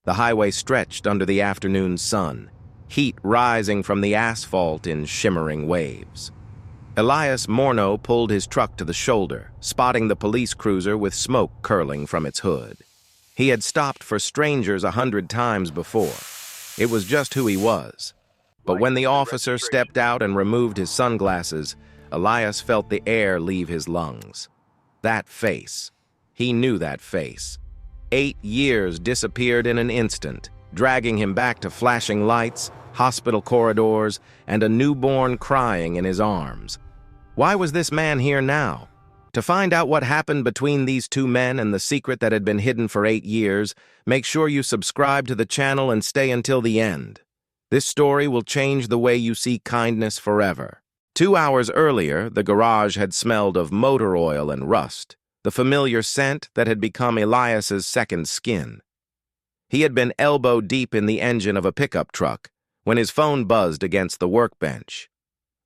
The highway stretched under the afternoon sun, heat rising from the asphalt in shimmering waves. Elias Morneau pulled his truck to the shoulder, spotting the police cruiser with smoke curling from its hood. He had stopped for strangers 100 times before. It was just who he was. But when the officer stepped out and removed his sunglasses, Elias felt the air leave his lungs. That face. He knew that face. 8 years disappeared in an instant, dragging him back to flashing lights, hospital corridors, and a newborn crying in his arms. Why was this man here now? To find out what happened between these two men and the secret that had been hidden for 8 years, make sure you subscribe to the channel and stay until the end. This story will change the way you see kindness forever. 2 hours earlier, the garage had smelled of motor oil and rust, the familiar scent that had become Elias's second skin. He had been elbow deep in the engine of a pickup truck when his phone buzzed against the workbench.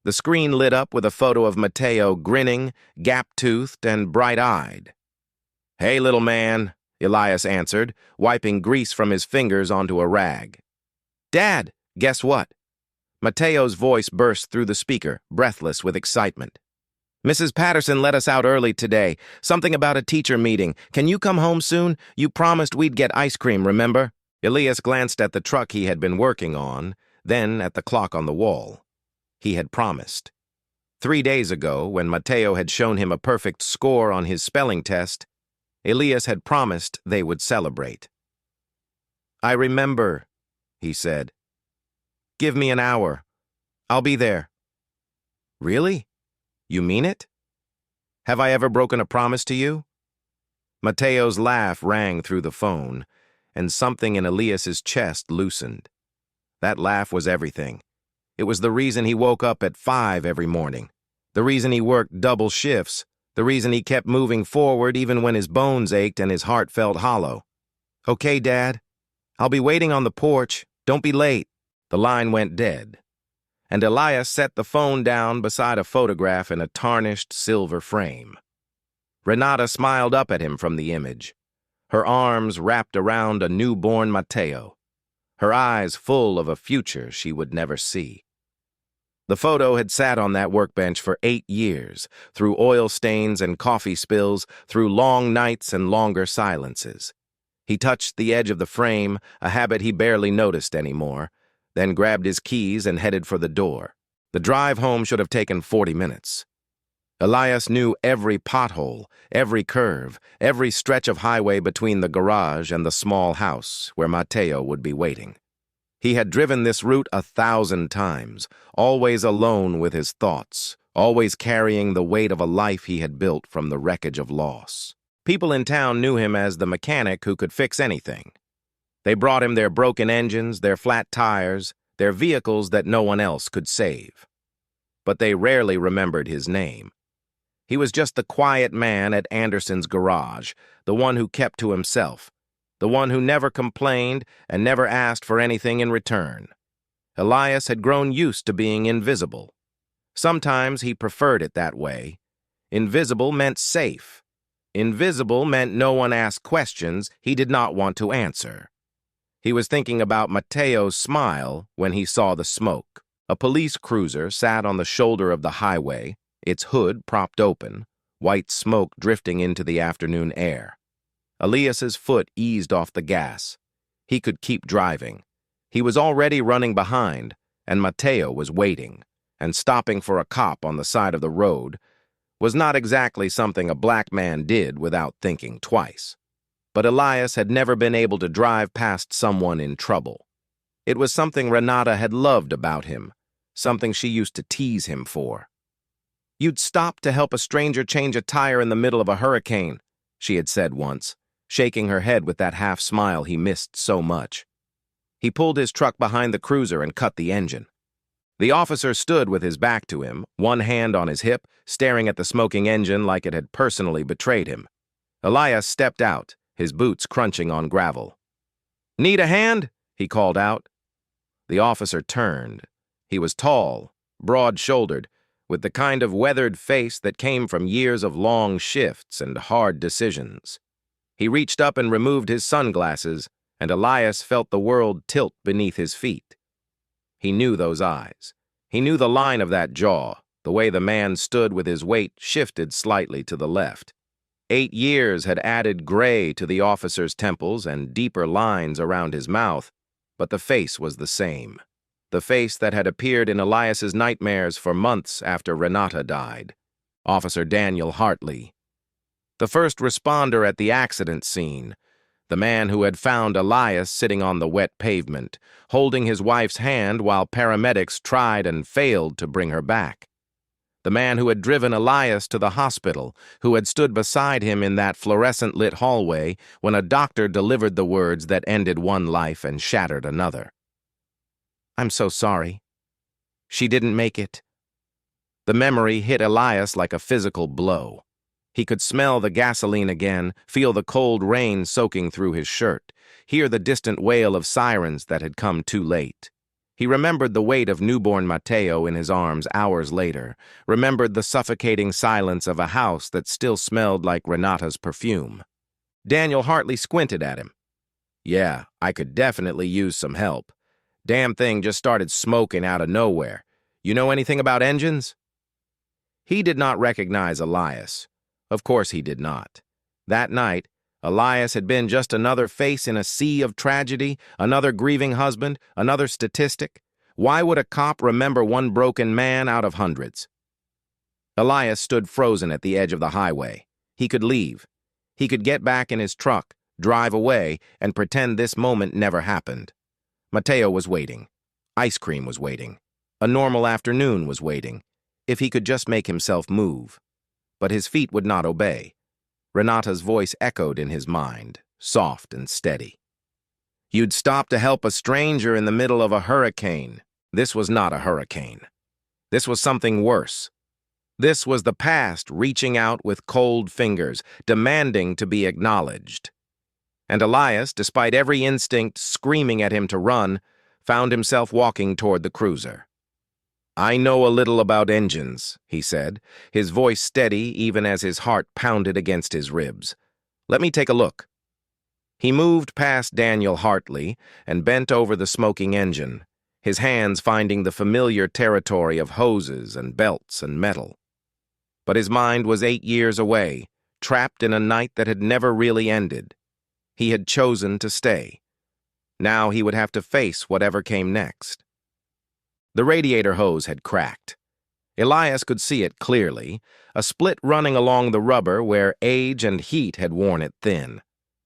The screen lit up with a photo of Mateo grinning, gap-toothed, and bright-eyed. "Hey, little man," Elias answered, wiping grease from his fingers onto a rag. "Dad, guess what?" Mateo's voice burst through the speaker, breathless with excitement. "Mrs. Patterson let us out early today. Something about a teacher meeting. Can you come home soon? You promised we'd get ice cream, remember?" Elias glanced at the truck he had been working on, then at the clock on the wall. He had promised. 3 days ago, when Mateo had shown him a perfect score on his spelling test, Elias had promised they would celebrate. "I remember," he said. "Give me an hour. I'll be there." "Really? You mean it? Have I ever broken a promise to you?" Mateo's laugh rang through the phone, and something in Elias's chest loosened. That laugh was everything. It was the reason he woke up at 5 every morning, the reason he worked double shifts, the reason he kept moving forward even when his bones ached and his heart felt hollow. "Okay, Dad. I'll be waiting on the porch. Don't be late." The line went dead, and Elias set the phone down beside a photograph in a tarnished silver frame. Renata smiled up at him from the image, her arms wrapped around a newborn Mateo, her eyes full of a future she would never see. The photo had sat on that workbench for 8 years, through oil stains and coffee spills, through long nights and longer silences. He touched the edge of the frame, a habit he barely noticed anymore, then grabbed his keys and headed for the door. The drive home should have taken 40 minutes. Elias knew every pothole, every curve, every stretch of highway between the garage and the small house where Mateo would be waiting. He had driven this route 1,000 times, always alone with his thoughts, always carrying the weight of a life he had built from the wreckage of loss. People in town knew him as the mechanic who could fix anything. They brought him their broken engines, their flat tires, their vehicles that no one else could save. But they rarely remembered his name. He was just the quiet man at Anderson's garage, the one who kept to himself, the one who never complained and never asked for anything in return. Elias had grown used to being invisible. Sometimes he preferred it that way. Invisible meant safe. Invisible meant no one asked questions he did not want to answer. He was thinking about Mateo's smile when he saw the smoke. A police cruiser sat on the shoulder of the highway, its hood propped open, white smoke drifting into the afternoon air. Elias's foot eased off the gas. He could keep driving. He was already running behind, and Mateo was waiting, and stopping for a cop on the side of the road was not exactly something a black man did without thinking twice. But Elias had never been able to drive past someone in trouble. It was something Renata had loved about him, something she used to tease him for. "You'd stop to help a stranger change a tire in the middle of a hurricane," she had said once, shaking her head with that half-smile he missed so much. He pulled his truck behind the cruiser and cut the engine. The officer stood with his back to him, one hand on his hip, staring at the smoking engine like it had personally betrayed him. Elias stepped out, his boots crunching on gravel. "Need a hand?" he called out. The officer turned. He was tall, broad-shouldered, with the kind of weathered face that came from years of long shifts and hard decisions. He reached up and removed his sunglasses and Elias felt the world tilt beneath his feet. He knew those eyes. He knew the line of that jaw, the way the man stood with his weight shifted slightly to the left. 8 years had added gray to the officer's temples and deeper lines around his mouth, but the face was the same. The face that had appeared in Elias's nightmares for months after Renata died. Officer Daniel Hartley. The first responder at the accident scene. The man who had found Elias sitting on the wet pavement, holding his wife's hand while paramedics tried and failed to bring her back. The man who had driven Elias to the hospital, who had stood beside him in that fluorescent-lit hallway when a doctor delivered the words that ended one life and shattered another. "I'm so sorry. She didn't make it." The memory hit Elias like a physical blow. He could smell the gasoline again, feel the cold rain soaking through his shirt, hear the distant wail of sirens that had come too late. He remembered the weight of newborn Mateo in his arms hours later, remembered the suffocating silence of a house that still smelled like Renata's perfume. Daniel Hartley squinted at him. "Yeah, I could definitely use some help. Damn thing just started smoking out of nowhere. You know anything about engines?" He did not recognize Elias. Of course he did not. That night, Elias had been just another face in a sea of tragedy, another grieving husband, another statistic. Why would a cop remember one broken man out of hundreds? Elias stood frozen at the edge of the highway. He could leave. He could get back in his truck, drive away, and pretend this moment never happened. Mateo was waiting. Ice cream was waiting. A normal afternoon was waiting. If he could just make himself move. But his feet would not obey. Renata's voice echoed in his mind, soft and steady. "You'd stop to help a stranger in the middle of a hurricane." This was not a hurricane. This was something worse. This was the past reaching out with cold fingers, demanding to be acknowledged. And Elias, despite every instinct screaming at him to run, found himself walking toward the cruiser. "I know a little about engines," he said, his voice steady even as his heart pounded against his ribs. "Let me take a look." He moved past Daniel Hartley and bent over the smoking engine, his hands finding the familiar territory of hoses and belts and metal. But his mind was 8 years away, trapped in a night that had never really ended. He had chosen to stay. Now he would have to face whatever came next. The radiator hose had cracked. Elias could see it clearly, a split running along the rubber where age and heat had worn it thin.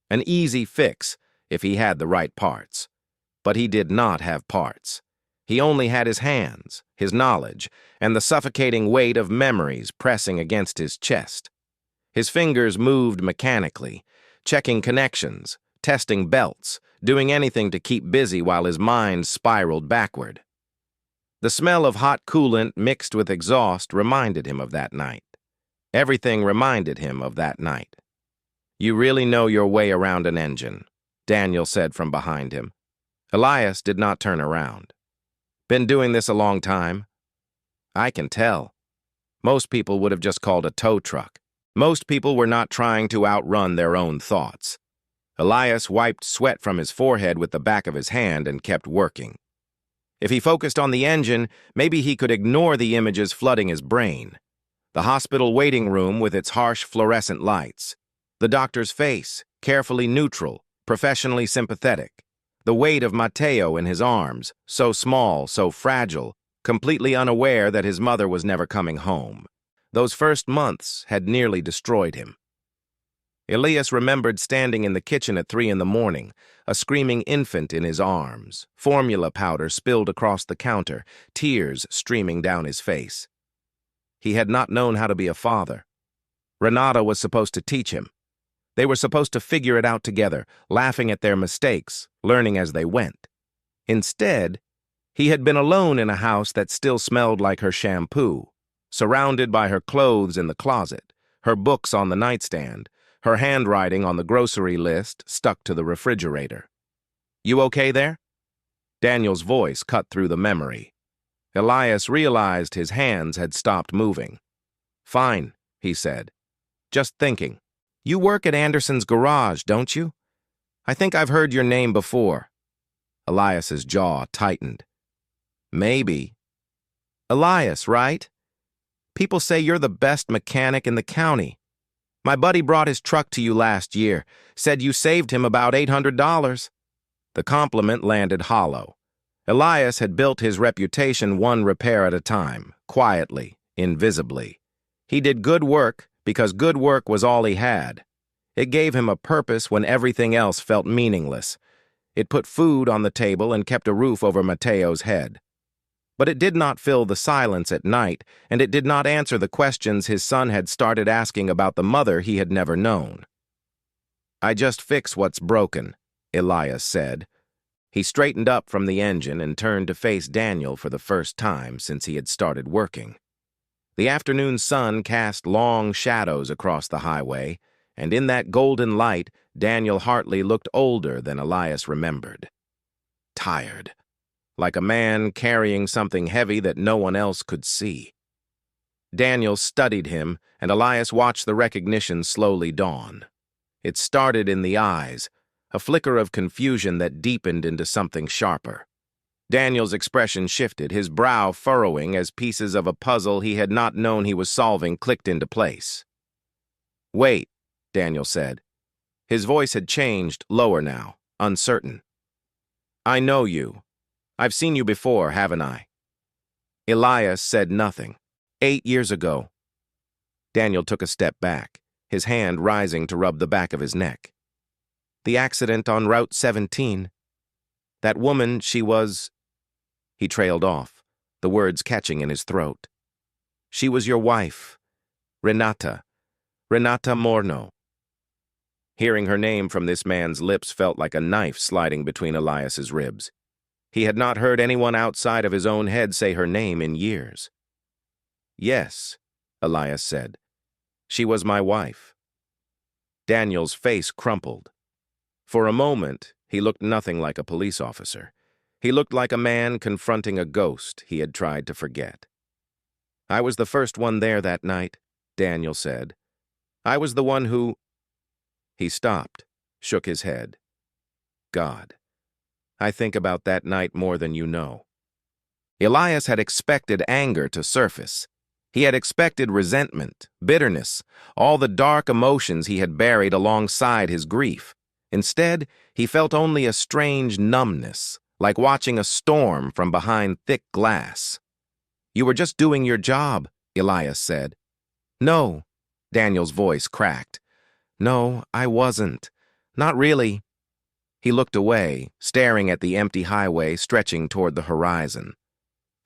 An easy fix if he had the right parts. But he did not have parts. He only had his hands, his knowledge, and the suffocating weight of memories pressing against his chest. His fingers moved mechanically, checking connections, testing belts, doing anything to keep busy while his mind spiraled backward. The smell of hot coolant mixed with exhaust reminded him of that night. Everything reminded him of that night. "You really know your way around an engine," Daniel said from behind him. Elias did not turn around. "Been doing this a long time?" "I can tell." Most people would have just called a tow truck. Most people were not trying to outrun their own thoughts. Elias wiped sweat from his forehead with the back of his hand and kept working. If he focused on the engine, maybe he could ignore the images flooding his brain. The hospital waiting room with its harsh fluorescent lights. The doctor's face, carefully neutral, professionally sympathetic. The weight of Mateo in his arms, so small, so fragile, completely unaware that his mother was never coming home. Those first months had nearly destroyed him. Elias remembered standing in the kitchen at 3 a.m, a screaming infant in his arms, formula powder spilled across the counter, tears streaming down his face. He had not known how to be a father. Renata was supposed to teach him. They were supposed to figure it out together, laughing at their mistakes, learning as they went. Instead, he had been alone in a house that still smelled like her shampoo, surrounded by her clothes in the closet, her books on the nightstand, her handwriting on the grocery list stuck to the refrigerator. "You okay there?" Daniel's voice cut through the memory. Elias realized his hands had stopped moving. "Fine," he said. "Just thinking. You work at Anderson's garage, don't you?" I think I've heard your name before. Elias's jaw tightened. Maybe. Elias, right? People say you're the best mechanic in the county. My buddy brought his truck to you last year, said you saved him about $800. The compliment landed hollow. Elias had built his reputation one repair at a time, quietly, invisibly. He did good work because good work was all he had. It gave him a purpose when everything else felt meaningless. It put food on the table and kept a roof over Mateo's head. But it did not fill the silence at night, and it did not answer the questions his son had started asking about the mother he had never known. I just fix what's broken, Elias said. He straightened up from the engine and turned to face Daniel for the first time since he had started working. The afternoon sun cast long shadows across the highway, and in that golden light, Daniel Hartley looked older than Elias remembered. Tired, like a man carrying something heavy that no one else could see. Daniel studied him, and Elias watched the recognition slowly dawn. It started in the eyes, a flicker of confusion that deepened into something sharper. Daniel's expression shifted, his brow furrowing as pieces of a puzzle he had not known he was solving clicked into place. "Wait," Daniel said. His voice had changed, lower now, uncertain. "I know you. I've seen you before, haven't I?" Elias said nothing. 8 years ago. Daniel took a step back, his hand rising to rub the back of his neck. "The accident on Route 17. That woman, she was—" He trailed off, the words catching in his throat. "She was your wife, Renata Morno." Hearing her name from this man's lips felt like a knife sliding between Elias's ribs. He had not heard anyone outside of his own head say her name in years. "Yes," Elias said. "She was my wife." Daniel's face crumpled. For a moment, he looked nothing like a police officer. He looked like a man confronting a ghost he had tried to forget. "I was the first one there that night," Daniel said. "I was the one who—" He stopped, shook his head. "God, I think about that night more than you know." Elias had expected anger to surface. He had expected resentment, bitterness, all the dark emotions he had buried alongside his grief. Instead, he felt only a strange numbness, like watching a storm from behind thick glass. "You were just doing your job," Elias said. "No," Daniel's voice cracked. "No, I wasn't. Not really." He looked away, staring at the empty highway stretching toward the horizon.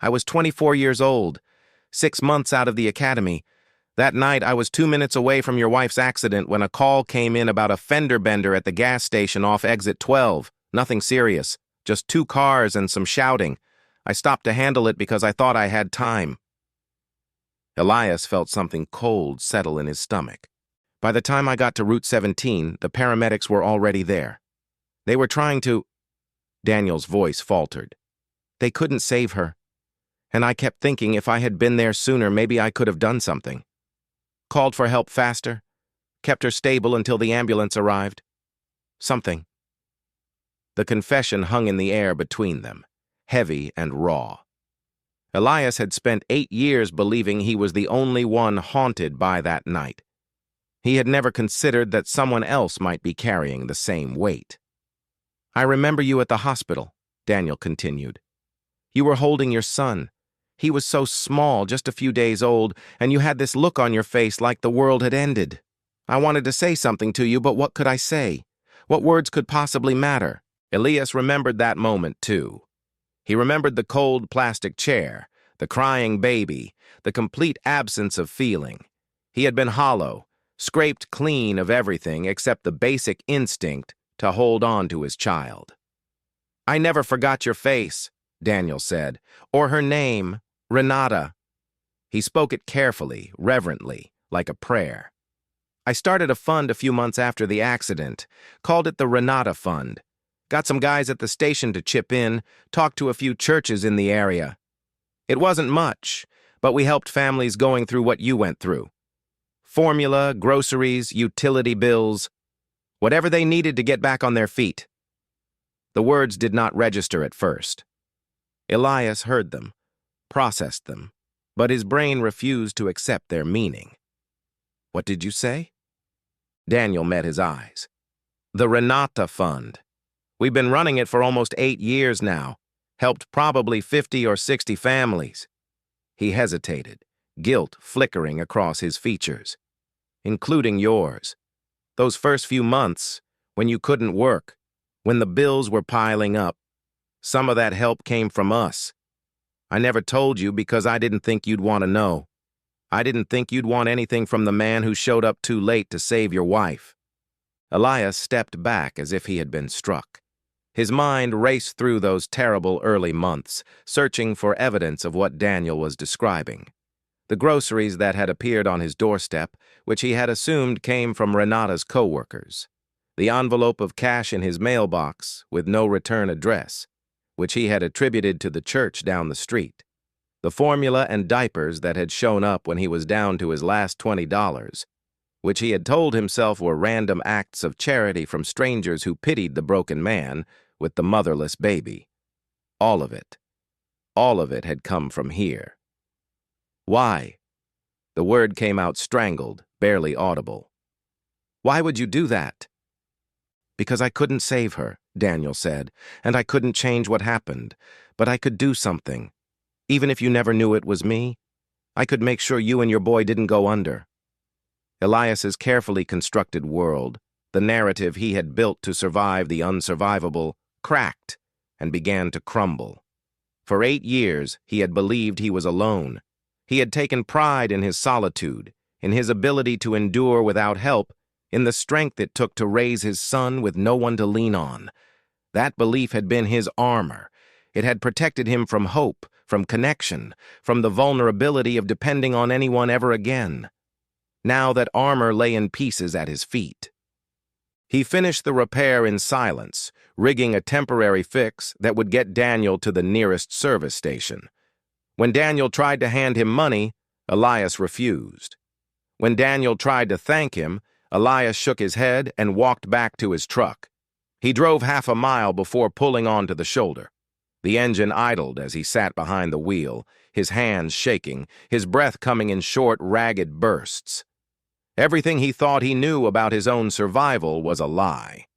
"I was 24 years old, 6 months out of the academy. That night, I was 2 minutes away from your wife's accident when a call came in about a fender bender at the gas station off exit 12. Nothing serious, just 2 cars and some shouting. I stopped to handle it because I thought I had time." Elias felt something cold settle in his stomach. "By the time I got to Route 17, the paramedics were already there. They were trying to—" Daniel's voice faltered. "They couldn't save her. And I kept thinking if I had been there sooner, maybe I could have done something. Called for help faster, kept her stable until the ambulance arrived. Something." The confession hung in the air between them, heavy and raw. Elias had spent 8 years believing he was the only one haunted by that night. He had never considered that someone else might be carrying the same weight. "I remember you at the hospital," Daniel continued. "You were holding your son. He was so small, just a few days old, and you had this look on your face like the world had ended. I wanted to say something to you, but what could I say? What words could possibly matter?" Elias remembered that moment, too. He remembered the cold plastic chair, the crying baby, the complete absence of feeling. He had been hollow, scraped clean of everything except the basic instinct to hold on to his child. "I never forgot your face," Daniel said, "or her name, Renata." He spoke it carefully, reverently, like a prayer. "I started a fund a few months after the accident, called it the Renata Fund. Got some guys at the station to chip in, talked to a few churches in the area. It wasn't much, but we helped families going through what you went through. Formula, groceries, utility bills. Whatever they needed to get back on their feet. The words did not register at first. Elias heard them, processed them, but his brain refused to accept their meaning. What did you say? Daniel met his eyes. The Renata Fund. We've been running it for almost 8 years now, helped probably 50 or 60 families. He hesitated, guilt flickering across his features. Including yours. Those first few months, when you couldn't work, when the bills were piling up, some of that help came from us. I never told you because I didn't think you'd want to know. I didn't think you'd want anything from the man who showed up too late to save your wife. Elias stepped back as if he had been struck. His mind raced through those terrible early months, searching for evidence of what Daniel was describing. The groceries that had appeared on his doorstep, which he had assumed came from Renata's co-workers. The envelope of cash in his mailbox, with no return address, which he had attributed to the church down the street. The formula and diapers that had shown up when he was down to his last $20, which he had told himself were random acts of charity from strangers who pitied the broken man with the motherless baby. All of it had come from here. Why? The word came out strangled, barely audible. Why would you do that? Because I couldn't save her, Daniel said, and I couldn't change what happened, but I could do something. Even if you never knew it was me, I could make sure you and your boy didn't go under. Elias's carefully constructed world, the narrative he had built to survive the unsurvivable, cracked and began to crumble. For 8 years, he had believed he was alone. He had taken pride in his solitude, in his ability to endure without help, in the strength it took to raise his son with no one to lean on. That belief had been his armor. It had protected him from hope, from connection, from the vulnerability of depending on anyone ever again. Now that armor lay in pieces at his feet. He finished the repair in silence, rigging a temporary fix that would get Daniel to the nearest service station. When Daniel tried to hand him money, Elias refused. When Daniel tried to thank him, Elias shook his head and walked back to his truck. He drove half a mile before pulling onto the shoulder. The engine idled as he sat behind the wheel, his hands shaking, his breath coming in short, ragged bursts. Everything he thought he knew about his own survival was a lie.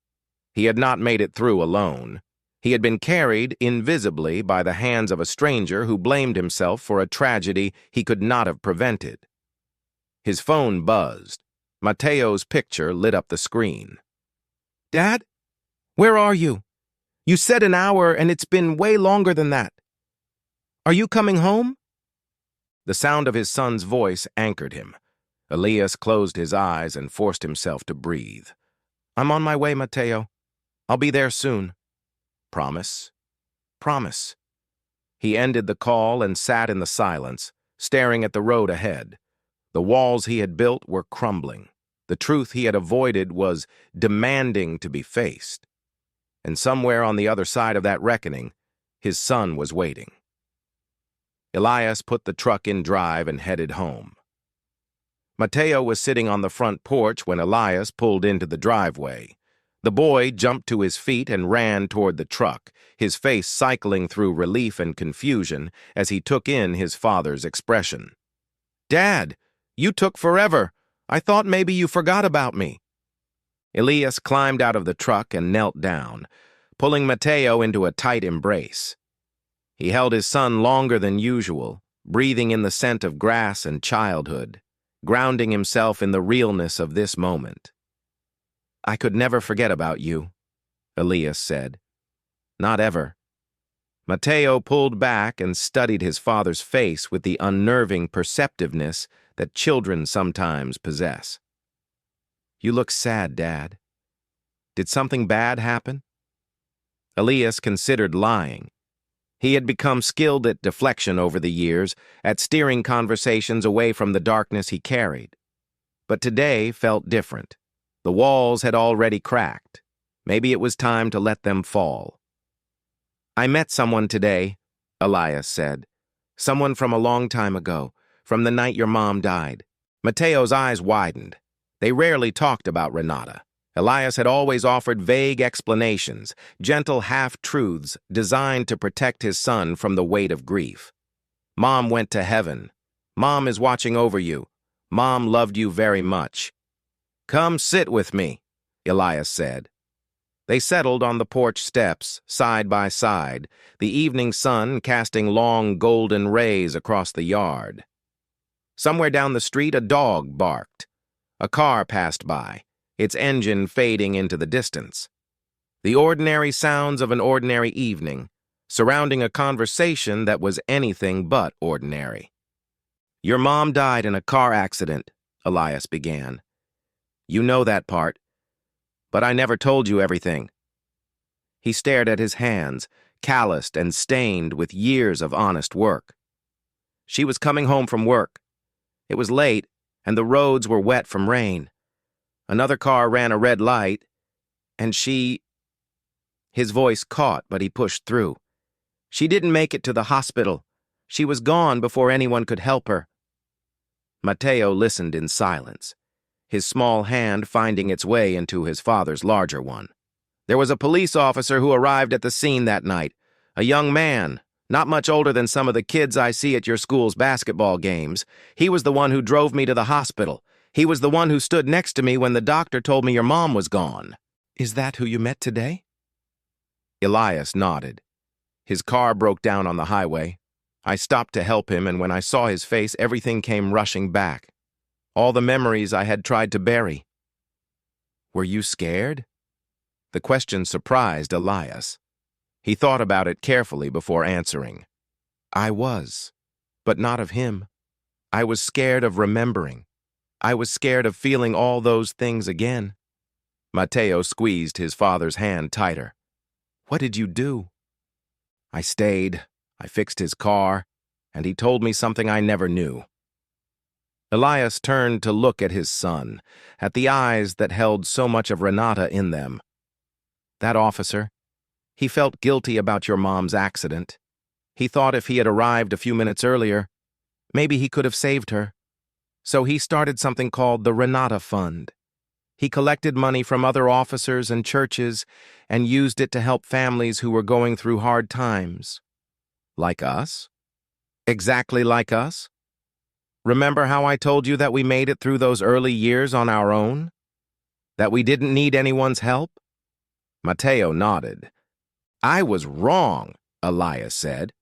He had not made it through alone. He had been carried invisibly by the hands of a stranger who blamed himself for a tragedy he could not have prevented. His phone buzzed. Mateo's picture lit up the screen. "Dad? Where are you? You said an hour, and it's been way longer than that. Are you coming home?" The sound of his son's voice anchored him. Elias closed his eyes and forced himself to breathe. "I'm on my way, Mateo. I'll be there soon." "Promise?" "Promise." He ended the call and sat in the silence, staring at the road ahead. The walls he had built were crumbling. The truth he had avoided was demanding to be faced. And somewhere on the other side of that reckoning, his son was waiting. Elias put the truck in drive and headed home. Mateo was sitting on the front porch when Elias pulled into the driveway. The boy jumped to his feet and ran toward the truck, his face cycling through relief and confusion as he took in his father's expression. "Dad, you took forever. I thought maybe you forgot about me." Elias climbed out of the truck and knelt down, pulling Mateo into a tight embrace. He held his son longer than usual, breathing in the scent of grass and childhood, grounding himself in the realness of this moment. "I could never forget about you," Elias said. "Not ever." Mateo pulled back and studied his father's face with the unnerving perceptiveness that children sometimes possess. "You look sad, Dad. Did something bad happen?" Elias considered lying. He had become skilled at deflection over the years, at steering conversations away from the darkness he carried. But today felt different. The walls had already cracked. Maybe it was time to let them fall. "I met someone today," Elias said. "Someone from a long time ago, from the night your mom died." Mateo's eyes widened. They rarely talked about Renata, Elias had always offered vague explanations, gentle half-truths designed to protect his son from the weight of grief. Mom went to heaven. Mom is watching over you. Mom loved you very much. Come sit with me, Elias said. They settled on the porch steps, side by side, the evening sun casting long golden rays across the yard. Somewhere down the street, a dog barked. A car passed by, its engine fading into the distance. The ordinary sounds of an ordinary evening, surrounding a conversation that was anything but ordinary. Your mom died in a car accident, Elias began. You know that part, but I never told you everything. He stared at his hands, calloused and stained with years of honest work. She was coming home from work. It was late, and the roads were wet from rain. Another car ran a red light, and she... His voice caught, but he pushed through. She didn't make it to the hospital. She was gone before anyone could help her. Mateo listened in silence, his small hand finding its way into his father's larger one. There was a police officer who arrived at the scene that night, a young man, not much older than some of the kids I see at your school's basketball games. He was the one who drove me to the hospital. He was the one who stood next to me when the doctor told me your mom was gone. Is that who you met today? Elias nodded. His car broke down on the highway. I stopped to help him, and when I saw his face, everything came rushing back. All the memories I had tried to bury. Were you scared? The question surprised Elias. He thought about it carefully before answering. I was, but not of him. I was scared of remembering. I was scared of feeling all those things again. Mateo squeezed his father's hand tighter. What did you do? I stayed. I fixed his car, and he told me something I never knew. Elias turned to look at his son, at the eyes that held so much of Renata in them. That officer, he felt guilty about your mom's accident. He thought if he had arrived a few minutes earlier, maybe he could have saved her. So he started something called the Renata Fund. He collected money from other officers and churches and used it to help families who were going through hard times. Like us? Exactly like us? Remember how I told you that we made it through those early years on our own? That we didn't need anyone's help? Mateo nodded. I was wrong, Elias said.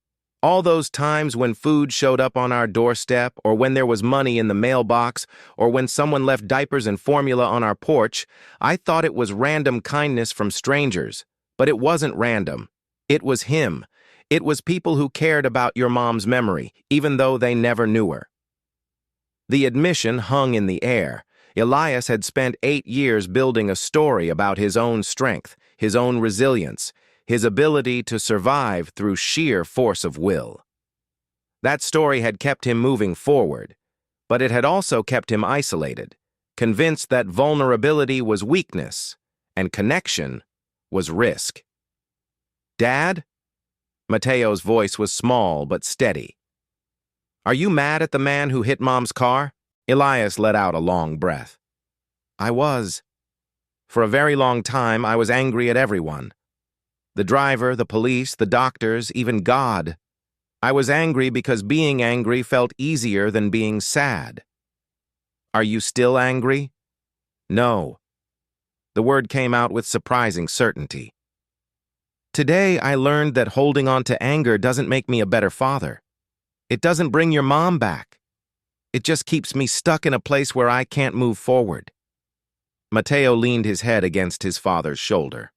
All those times when food showed up on our doorstep, or when there was money in the mailbox, or when someone left diapers and formula on our porch, I thought it was random kindness from strangers. But it wasn't random. It was him. It was people who cared about your mom's memory, even though they never knew her. The admission hung in the air. Elias had spent 8 years building a story about his own strength, his own resilience, his ability to survive through sheer force of will. That story had kept him moving forward, but it had also kept him isolated, convinced that vulnerability was weakness and connection was risk. Dad? Mateo's voice was small but steady. Are you mad at the man who hit Mom's car? Elias let out a long breath. I was. For a very long time, I was angry at everyone. The driver, the police, the doctors, even God. I was angry because being angry felt easier than being sad. Are you still angry? No. The word came out with surprising certainty. Today, I learned that holding on to anger doesn't make me a better father. It doesn't bring your mom back. It just keeps me stuck in a place where I can't move forward. Mateo leaned his head against his father's shoulder.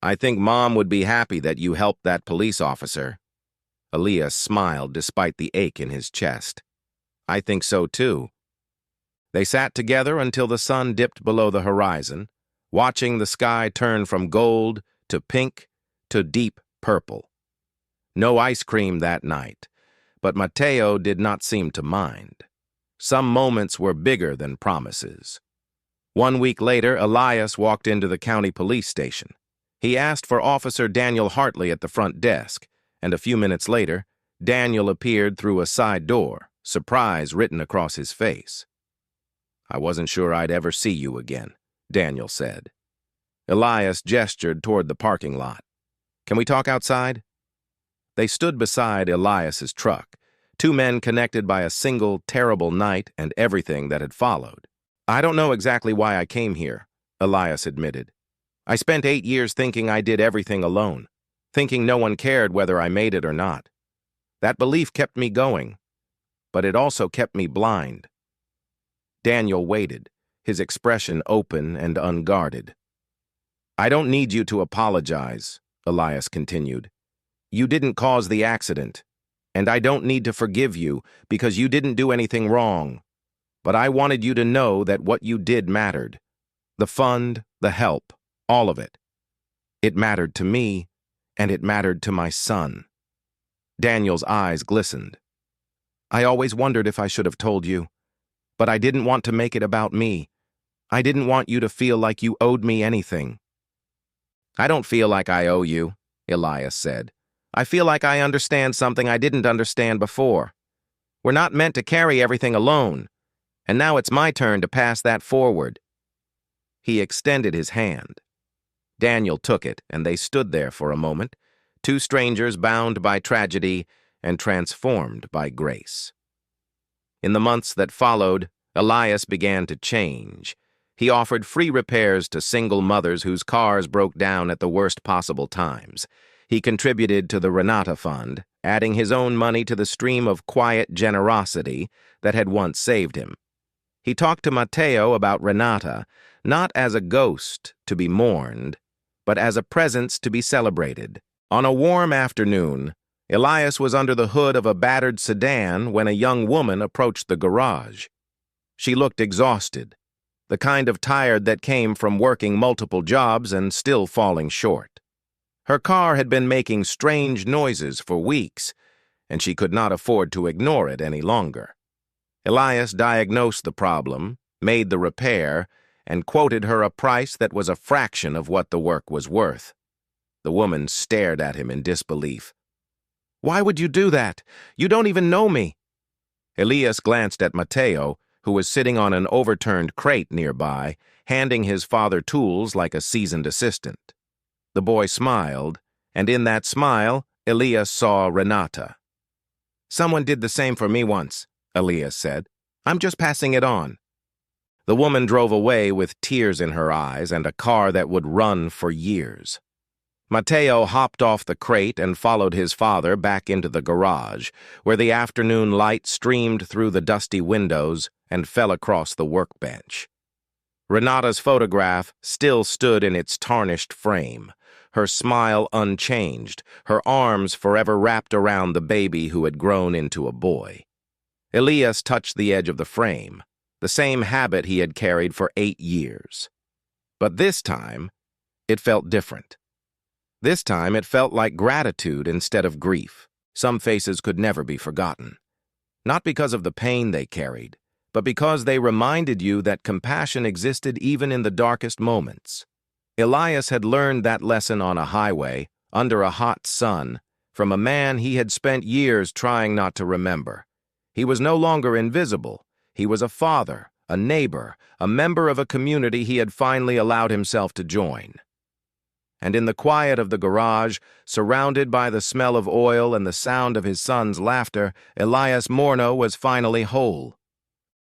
I think Mom would be happy that you helped that police officer. Elias smiled despite the ache in his chest. I think so too. They sat together until the sun dipped below the horizon, watching the sky turn from gold to pink to deep purple. No ice cream that night, but Mateo did not seem to mind. Some moments were bigger than promises. 1 week later, Elias walked into the county police station. He asked for Officer Daniel Hartley at the front desk, and a few minutes later, Daniel appeared through a side door, surprise written across his face. I wasn't sure I'd ever see you again, Daniel said. Elias gestured toward the parking lot. Can we talk outside? They stood beside Elias's truck, two men connected by a single terrible night and everything that had followed. I don't know exactly why I came here, Elias admitted. I spent 8 years thinking I did everything alone, thinking no one cared whether I made it or not. That belief kept me going, but it also kept me blind. Daniel waited, his expression open and unguarded. I don't need you to apologize, Elias continued. You didn't cause the accident, and I don't need to forgive you because you didn't do anything wrong. But I wanted you to know that what you did mattered. The fund, the help, all of it. It mattered to me, and it mattered to my son. Daniel's eyes glistened. I always wondered if I should have told you, but I didn't want to make it about me. I didn't want you to feel like you owed me anything. I don't feel like I owe you, Elias said. I feel like I understand something I didn't understand before. We're not meant to carry everything alone, and now it's my turn to pass that forward. He extended his hand. Daniel took it, and they stood there for a moment, two strangers bound by tragedy and transformed by grace. In the months that followed, Elias began to change. He offered free repairs to single mothers whose cars broke down at the worst possible times. He contributed to the Renata Fund, adding his own money to the stream of quiet generosity that had once saved him. He talked to Matteo about Renata, not as a ghost to be mourned, but as a presence to be celebrated. On a warm afternoon, Elias was under the hood of a battered sedan when a young woman approached the garage. She looked exhausted, the kind of tired that came from working multiple jobs and still falling short. Her car had been making strange noises for weeks, and she could not afford to ignore it any longer. Elias diagnosed the problem, made the repair, and quoted her a price that was a fraction of what the work was worth. The woman stared at him in disbelief. Why would you do that? You don't even know me. Elias glanced at Matteo, who was sitting on an overturned crate nearby, handing his father tools like a seasoned assistant. The boy smiled, and in that smile, Elias saw Renata. Someone did the same for me once, Elias said. I'm just passing it on. The woman drove away with tears in her eyes and a car that would run for years. Matteo hopped off the crate and followed his father back into the garage, where the afternoon light streamed through the dusty windows and fell across the workbench. Renata's photograph still stood in its tarnished frame, her smile unchanged, her arms forever wrapped around the baby who had grown into a boy. Elias touched the edge of the frame, the same habit he had carried for 8 years. But this time, it felt different. This time it felt like gratitude instead of grief. Some faces could never be forgotten. Not because of the pain they carried, but because they reminded you that compassion existed even in the darkest moments. Elias had learned that lesson on a highway, under a hot sun, from a man he had spent years trying not to remember. He was no longer invisible. He was a father, a neighbor, a member of a community he had finally allowed himself to join. And in the quiet of the garage, surrounded by the smell of oil and the sound of his son's laughter, Elias Morno was finally whole.